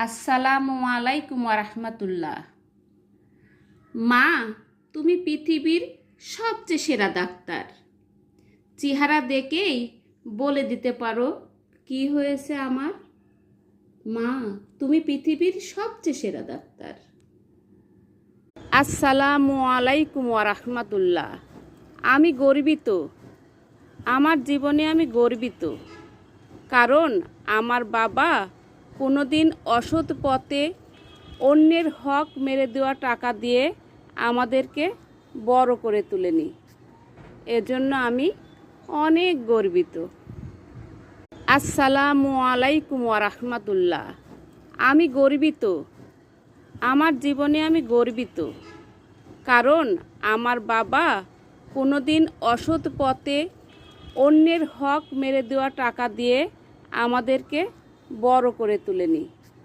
আসসালামু আলাইকুম রাহমাতুল্লাহ। মা, তুমি পৃথিবীর সবচেয়ে সেরা ডাক্তার। চেহারা দেখেই বলে দিতে পারো কি হয়েছে আমার। মা, তুমি পৃথিবীর সবচেয়ে সেরা ডাক্তার। আসসালামু আলাইকুম রাহমাতুল্লাহ। আমি গর্বিত, আমার জীবনে আমি গর্বিত, কারণ আমার বাবা কোনোদিন অসৎ পথে অন্যের হক মেরে দেওয়া টাকা দিয়ে আমাদেরকে বড় করে তুলেনি। এজন্য আমি অনেক গর্বিত। আসসালামু আলাইকুম রাহমাতুল্লাহ। আমি গর্বিত, আমার জীবনে আমি গর্বিত, কারণ আমার বাবা কোনোদিন অসৎ পথে অন্যের হক মেরে দেওয়া টাকা দিয়ে আমাদেরকে বড় করে তুলেনি।